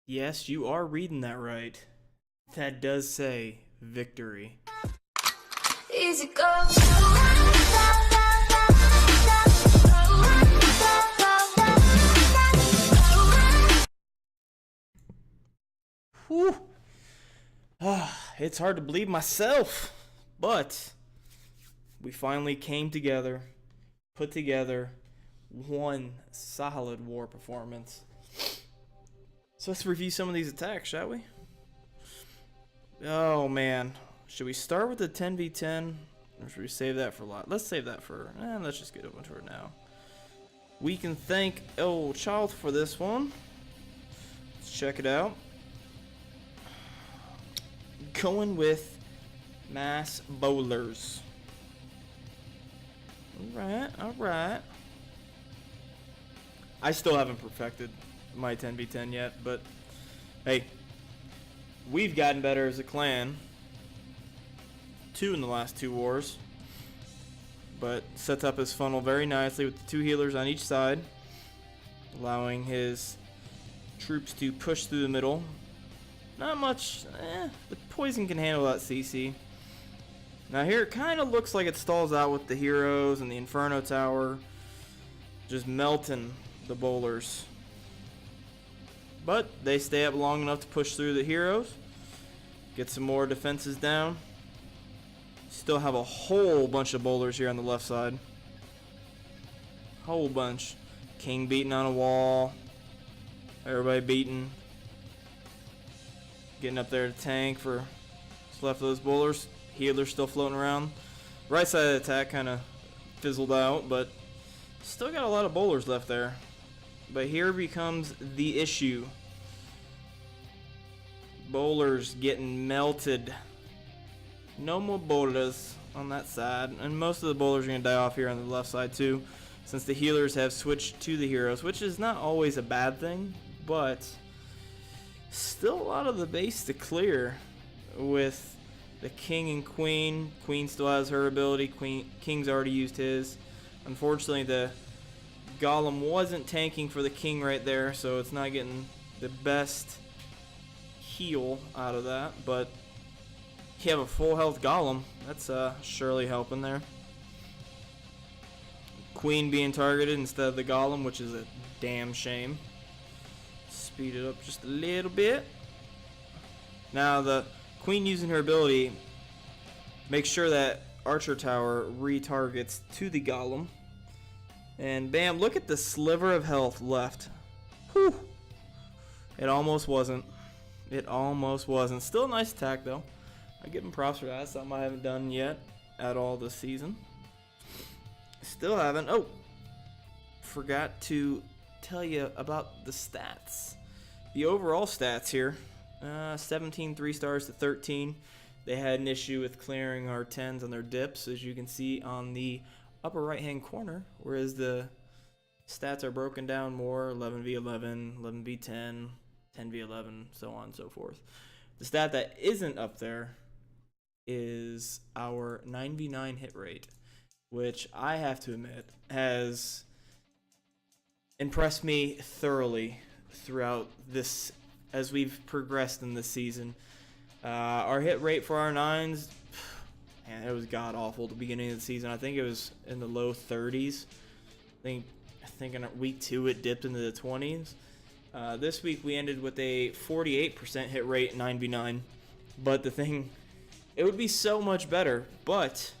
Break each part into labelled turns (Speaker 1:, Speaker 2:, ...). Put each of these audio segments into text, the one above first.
Speaker 1: Yes, you are reading that right. That does say victory.
Speaker 2: Easy go.
Speaker 1: Whew. It's hard to believe myself, but we finally came together, put together one solid war performance. So let's review some of these attacks, shall we? Oh man, should we start with the 10v10 or should we save that for a lot? Let's save that for, let's just get over to it now. We can thank old child for this one. Let's check it out. Going with mass bowlers. Alright. I still haven't perfected my 10v10 yet, but hey, we've gotten better as a clan. 2 in the last 2 wars. But sets up his funnel very nicely with the 2 healers on each side, allowing his troops to push through the middle. Not much, the poison can handle that CC. Now here it kind of looks like it stalls out with the heroes and the Inferno Tower just melting the bowlers. But they stay up long enough to push through the heroes, get some more defenses down. Still have a whole bunch of bowlers here on the left side. Whole bunch. King beating on a wall. Everybody beating. Getting up there to tank for what's left of those bowlers. Healers still floating around. Right side of the attack kind of fizzled out, but still got a lot of bowlers left there. But here becomes the issue. Bowlers getting melted. No more bowlers on that side, and most of the bowlers are going to die off here on the left side too, since the healers have switched to the heroes, which is not always a bad thing, but still a lot of the base to clear with the king and queen. Queen still has her ability. King's already used his. Unfortunately, the golem wasn't tanking for the king right there, so it's not getting the best heal out of that, but you have a full health golem. That's surely helping there. Queen being targeted instead of the golem, which is a damn shame. Speed it up just a little bit. Now the queen using her ability, make sure that archer tower retargets to the golem. And bam, look at the sliver of health left. Whew. It almost wasn't. It almost wasn't. Still a nice attack though. I give him props for that. Something I haven't done yet at all this season. Still haven't. Oh, forgot to tell you about the stats. The overall stats here. 17 3 stars to 13. They had an issue with clearing our 10s on their dips, as you can see on the upper right hand corner, whereas the stats are broken down more. 11v11, 11v10, 10v11, so on and so forth. The stat that isn't up there is our 9v9 hit rate, which I have to admit has impressed me thoroughly throughout this as we've progressed in this season. Our hit rate for our 9s, man, it was god awful at the beginning of the season. I think it was in the low 30s. I think in week 2 it dipped into the 20s. This week we ended with a 48% hit rate 9v9. But the thing, it would be so much better, but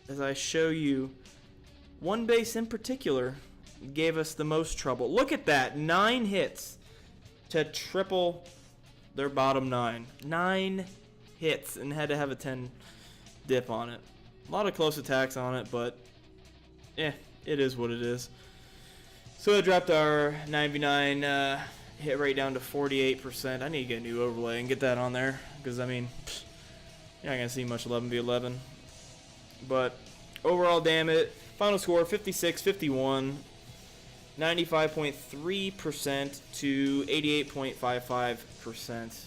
Speaker 1: as I show you, one base in particular gave us the most trouble. Look at that, 9 hits to triple their bottom 9. 9 hits and had to have a 10 dip on it. A lot of close attacks on it, but it is what it is. So I dropped our 9v9 hit rate down to 48%. I need to get a new overlay and get that on there, because I mean, you're not going to see much 11v11. But overall damage, final score 56-51, 95.3% to 88.55%.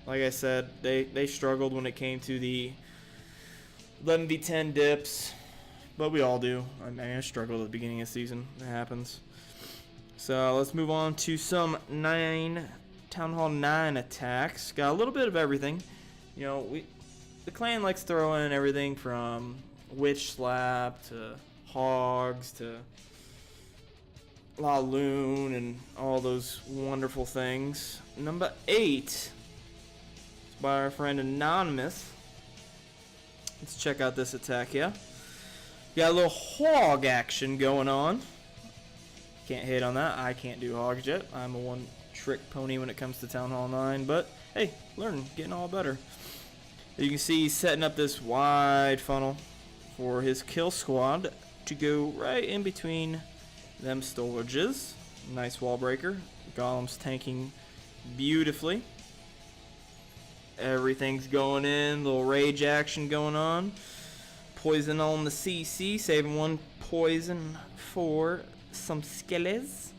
Speaker 1: Like I said, they struggled when it came to the 11v10 dips, but we all do. I mean, I struggled at the beginning of the season. It happens. So let's move on to some Town Hall 9 attacks. Got a little bit of everything. You know, the clan likes to throw in everything from Witch Slap to Hogs to La Lune and all those wonderful things. Number 8 is by our friend Anonymous. Let's check out this attack here. Got a little hog action going on. Can't hate on that. I can't do hogs yet. I'm a one-trick pony when it comes to Town Hall 9, but hey, learning, getting all better. You can see he's setting up this wide funnel for his kill squad to go right in between them storages. Nice wall breaker. Golem's tanking beautifully. Everything's going in. Little rage action going on. Poison on the CC. Saving one poison for some skellies.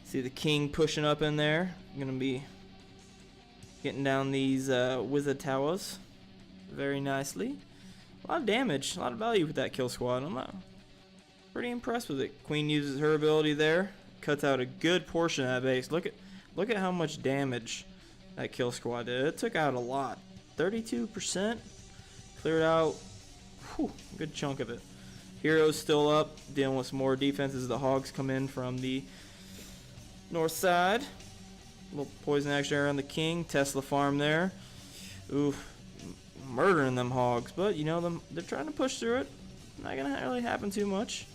Speaker 1: See the king pushing up in there. Gonna be getting down these wizard towers very nicely. A lot of damage, a lot of value with that kill squad. I'm pretty impressed with it. Queen uses her ability there, cuts out a good portion of that base. Look at how much damage that kill squad did. It took out a lot. 32%, cleared out a good chunk of it. Hero's still up, dealing with some more defense as the hogs come in from the north side. A little poison action around the king. Tesla farm there. Oof, murdering them hogs, but you know they're trying to push through it. Not gonna really happen too much.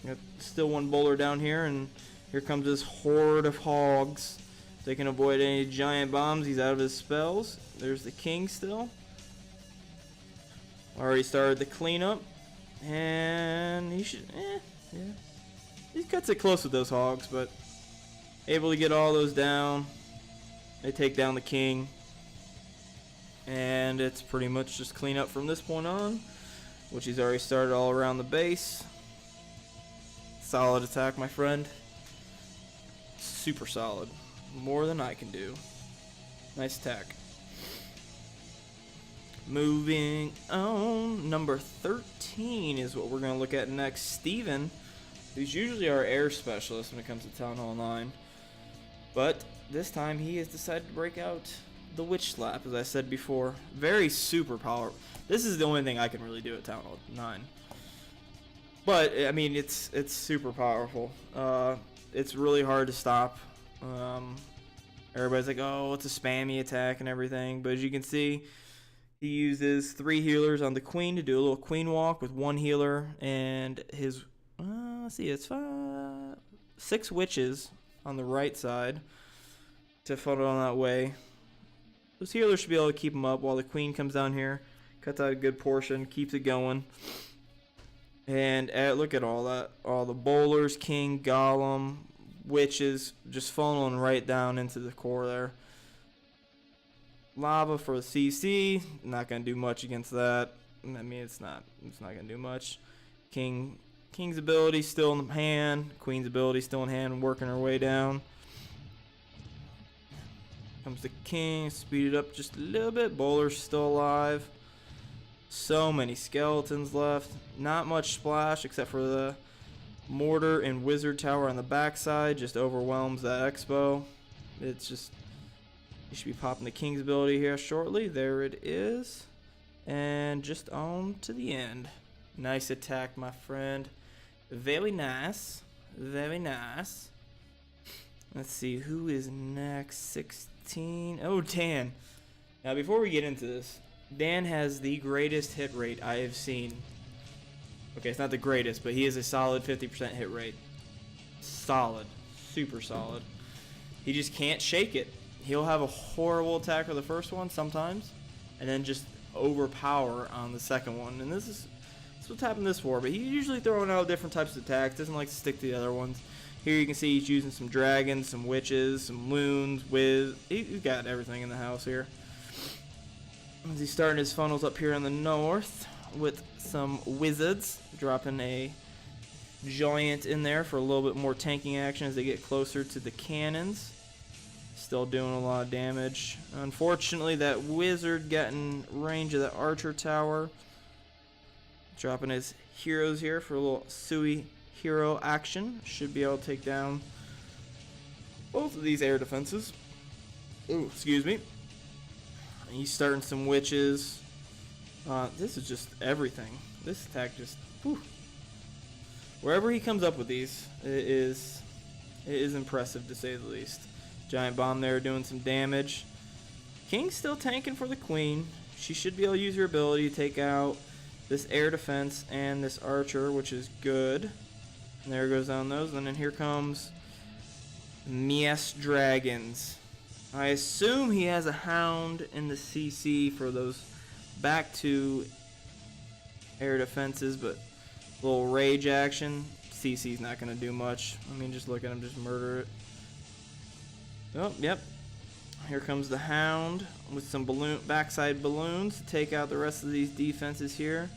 Speaker 1: Got still one bowler down here, and here comes this horde of hogs. If they can avoid any giant bombs, he's out of his spells. There's the king still. Already started the cleanup, and he should, yeah. He cuts it close with those hogs, but able to get all those down. They take down the king, and it's pretty much just clean up from this point on, which he's already started all around the base. Solid attack, my friend. Super solid. More than I can do. Nice attack. Moving on, number 13 is what we're going to look at next. Steven, who's usually our air specialist when it comes to Town Hall 9. But this time he has decided to break out the Witch Slap, as I said before. Very super powerful. This is the only thing I can really do at Town Hall 9. But, I mean, it's super powerful. It's really hard to stop. Everybody's like, oh, it's a spammy attack and everything. But as you can see, he uses 3 healers on the queen to do a little queen walk with 1 healer, and his, let's see, it's 6 witches on the right side to funnel on that way. Those healers should be able to keep him up while the queen comes down here, cuts out a good portion, keeps it going. And look at all that, all the bowlers, king, golem, witches, just funneling right down into the core there. Lava for the CC, not gonna do much against that. I mean, it's not gonna do much. King's ability still in hand, queen's ability still in hand, working her way down. Comes the king, speed it up just a little bit. Bowler's still alive. So many skeletons left. Not much splash except for the mortar and wizard tower on the backside. Just overwhelms that expo. It's just, you should be popping the king's ability here shortly. There it is. And just on to the end. Nice attack, my friend. Very nice. Very nice. Let's see, who is next? 16. Oh, Dan. Now, before we get into this, Dan has the greatest hit rate I have seen. Okay, it's not the greatest, but he has a solid 50% hit rate. Solid. Super solid. He just can't shake it. He'll have a horrible attack for the first one sometimes, and then just overpower on the second one. And this is what's happened this war, but he's usually throwing out different types of attacks. Doesn't like to stick to the other ones. Here you can see he's using some dragons, some witches, some loons, he's got everything in the house here. He's starting his funnels up here in the north with some wizards, dropping a giant in there for a little bit more tanking action as they get closer to the cannons. Still doing a lot of damage. Unfortunately, that wizard got in range of the archer tower. Dropping his heroes here for a little Sui hero action. Should be able to take down both of these air defenses. Ooh, excuse me. He's starting some witches. This is just everything. This attack just, whew. Wherever he comes up with these, it is impressive to say the least. Giant bomb there doing some damage. King's still tanking for the queen. She should be able to use her ability to take out this air defense and this archer, which is good. And there goes down those. And then here comes Mies Dragons. I assume he has a hound in the CC for those back to air defenses, but a little rage action. CC's not going to do much. I mean, just look at him, just murder it. Oh, yep. Here comes the hound with some backside balloons to take out the rest of these defenses here,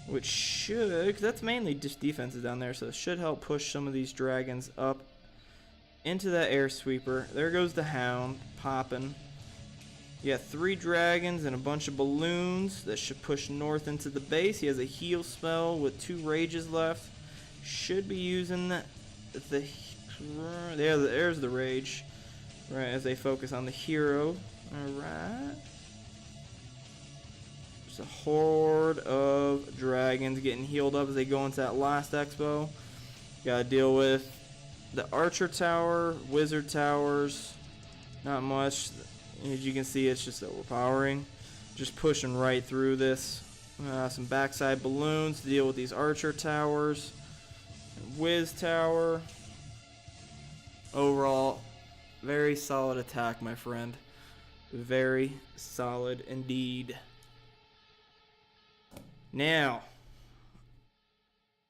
Speaker 1: which should, because that's mainly just defenses down there, so it should help push some of these dragons up into that air sweeper. There goes the hound popping. You got 3 dragons and a bunch of balloons that should push north into the base. He has a heal spell with 2 rages left. Should be using there's the rage. Right, as they focus on the hero. Alright. There's a horde of dragons getting healed up as they go into that last expo. Gotta deal with the archer tower, wizard towers. Not much. As you can see, it's just overpowering. Just pushing right through this. Some backside balloons to deal with these archer towers. Wiz tower. Overall, very solid attack, my friend. Very solid indeed. Now,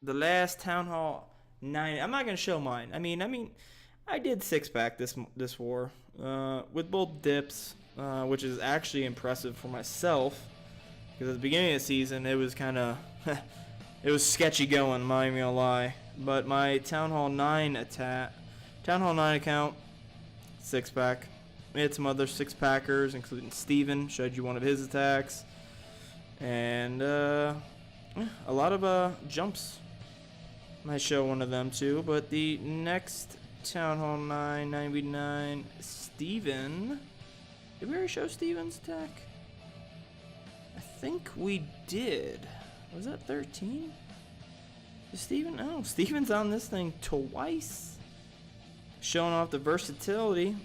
Speaker 1: the last Town Hall 9. I'm not gonna show mine. I mean, I did 6-pack this war with both dips, which is actually impressive for myself. Because at the beginning of the season, it was kind of it was sketchy going. I'm not even gonna lie. But my Town Hall 9 account. 6-pack. We had some other 6-packers, including Steven, showed you one of his attacks. And a lot of jumps. Might show one of them too. But the next Town Hall 9, 9v9, Steven. Did we already show Steven's attack? I think we did. Was that 13? Is Steven? Oh, Steven's on this thing twice. Showing off the versatility.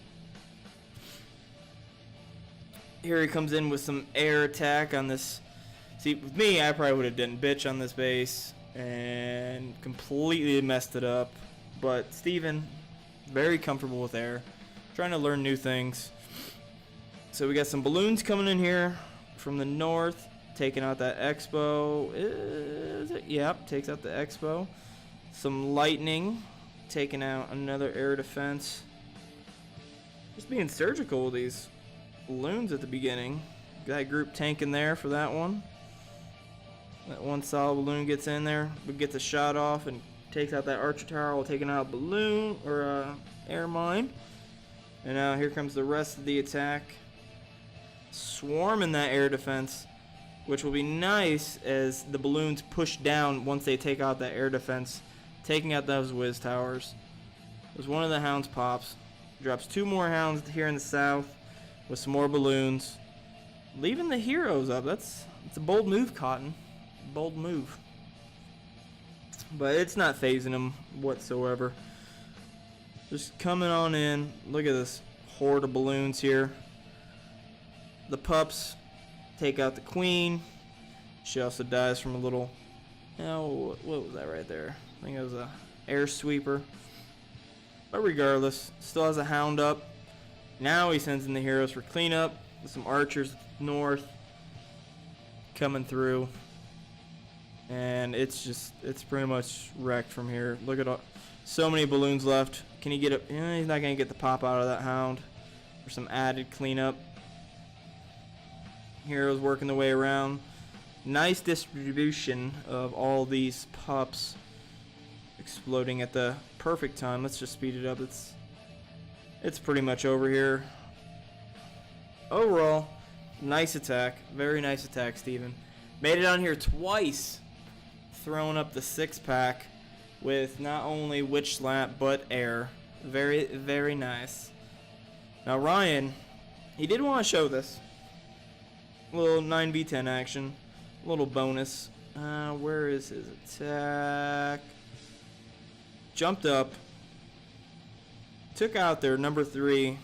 Speaker 1: Here he comes in with some air attack on this. See, with me, I probably would have done bitch on this base and completely messed it up. But Steven, very comfortable with air, trying to learn new things. So we got some balloons coming in here from the north, taking out that expo. Is it? Yep, takes out the expo. Some lightning. Taking out another air defense. Just being surgical with these balloons at the beginning. That group tanking there for that one. That one solid balloon gets in there, but gets a shot off and takes out that archer tower while taking out a balloon or air mine. And now here comes the rest of the attack. Swarming that air defense, which will be nice as the balloons push down once they take out that air defense. Taking out those Wiz towers. As one of the hounds pops. Drops 2 more hounds here in the south with some more balloons. Leaving the heroes up. It's a bold move, Cotton. Bold move. But it's not phasing him whatsoever. Just coming on in. Look at this horde of balloons here. The pups take out the queen. She also dies from a little... Oh, what was that right there? I think it was a air sweeper. But regardless, still has a hound up. Now he sends in the heroes for cleanup with some archers north coming through. And it's pretty much wrecked from here. Look at all, so many balloons left. Can he get it? He's not going to get the pop out of that hound for some added cleanup. Heroes working their way around. Nice distribution of all these pups exploding at the perfect time. Let's just speed it up. It's pretty much over here. Overall, nice attack. Very nice attack, Steven. Made it on here twice. Throwing up the 6-pack with not only witch slap but air. Very, very nice. Now Ryan, he did want to show this. A little 9v10 action. A little bonus. Where is his attack? Jumped up. Took out their number 3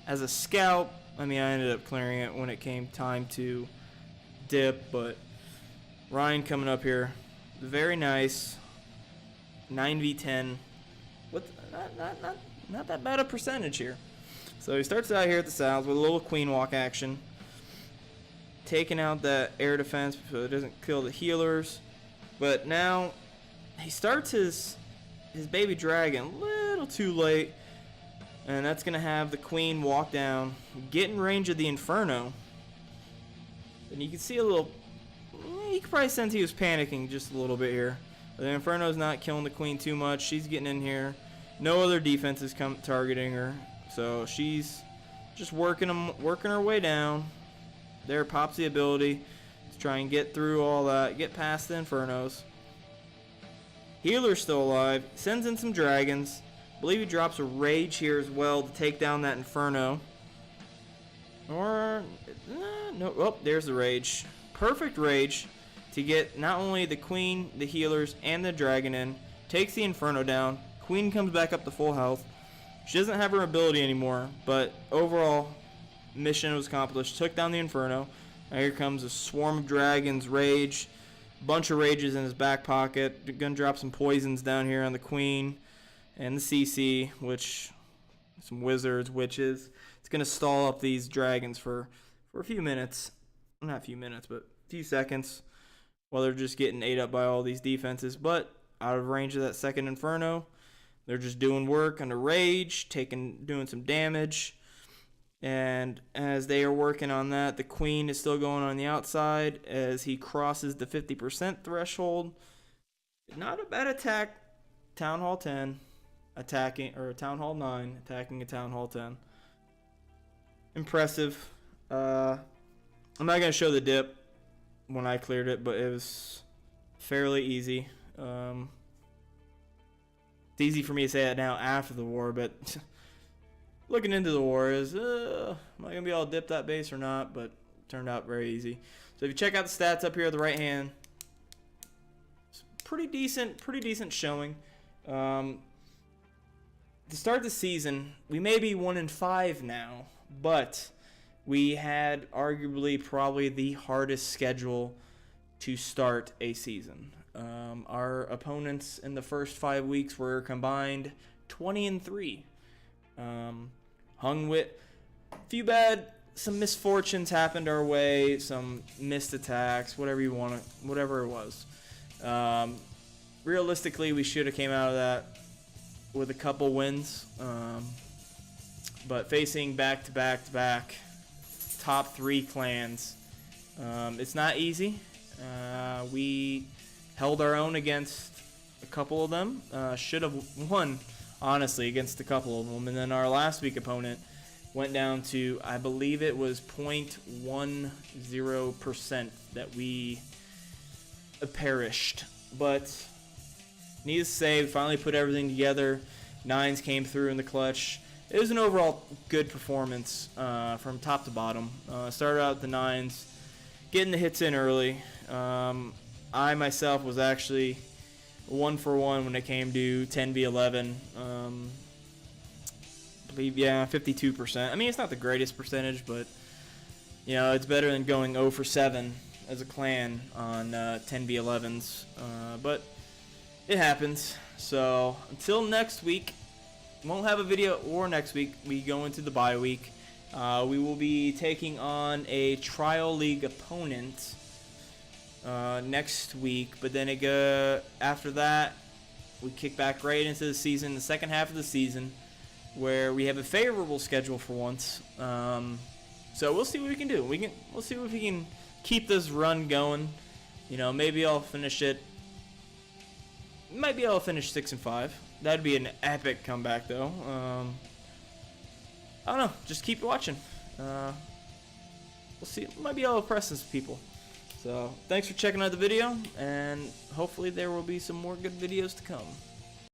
Speaker 1: as a scout. I mean, I ended up clearing it when it came time to dip, but Ryan coming up here. Very nice. 9v10. What? Not that bad a percentage here. So he starts out here at the south with a little queen walk action. Taking out that air defense so it doesn't kill the healers. But now he starts his baby dragon a little too late. And that's going to have the queen walk down, get in range of the Inferno. And you can see a little, you can probably sense he was panicking just a little bit here. But the Inferno's not killing the queen too much. She's getting in here. No other defenses come targeting her. So she's just working her way down. There pops the ability to try and get through all that, get past the Infernos. Healer's still alive, sends in some dragons. I believe he drops a rage here as well to take down that Inferno. Or, no, oh, there's the rage. Perfect rage to get not only the queen, the healers, and the dragon in. Takes the Inferno down. Queen comes back up to full health. She doesn't have her ability anymore, but overall, mission was accomplished. Took down the Inferno. Now here comes a swarm of dragons, rage. Bunch of rages in his back pocket. Gonna drop some poisons down here on the queen and the CC, which some wizards, witches. It's gonna stall up these dragons for a few minutes. Not a few minutes, but a few seconds while they're just getting ate up by all these defenses. But out of range of that second Inferno, they're just doing work under rage, doing some damage. And as they are working on that, the queen is still going on the outside as he crosses the 50% threshold. Not a bad attack. Town Hall 10 attacking, or Town Hall 9 attacking a Town Hall 10. Impressive. I'm not going to show the dip when I cleared it, but it was fairly easy. It's easy for me to say that now after the war, but looking into the war is, am I going to be able to dip that base or not? But it turned out very easy. So if you check out the stats up here at the right hand, it's pretty decent showing. To start the season, we may be 1-5 now, but we had arguably probably the hardest schedule to start a season. Our opponents in the first 5 weeks were combined 20-3. Hung with some misfortunes happened our way, some missed attacks, whatever you want, whatever it was. Realistically, we should have came out of that with a couple wins, but facing back-to-back top 3 clans, it's not easy. We held our own against a couple of them. Should have won, honestly, against a couple of them. And then our last week opponent went down to, I believe it was 0.10% that we perished. But needless to say, we finally put everything together. 9s came through in the clutch. It was an overall good performance from top to bottom. Started out the 9s, getting the hits in early. I myself was actually 1-for-1 when it came to 10v11. I believe, 52%. I mean, it's not the greatest percentage, but you know, it's better than going 0-for-7 as a clan on 10v11s. But it happens. So until next week, won't have a video, or next week we go into the bye week. We will be taking on a trial league opponent next week, but then after that we kick back right into the season, the second half of the season, where we have a favorable schedule for once. So we'll see what we can do. We'll see if we can keep this run going. You know, maybe I'll finish it. Might be able to finish 6-5. That'd be an epic comeback, though. I don't know. Just keep watching. We'll see. Might be able to impress some people. So, thanks for checking out the video, and hopefully there will be some more good videos to come.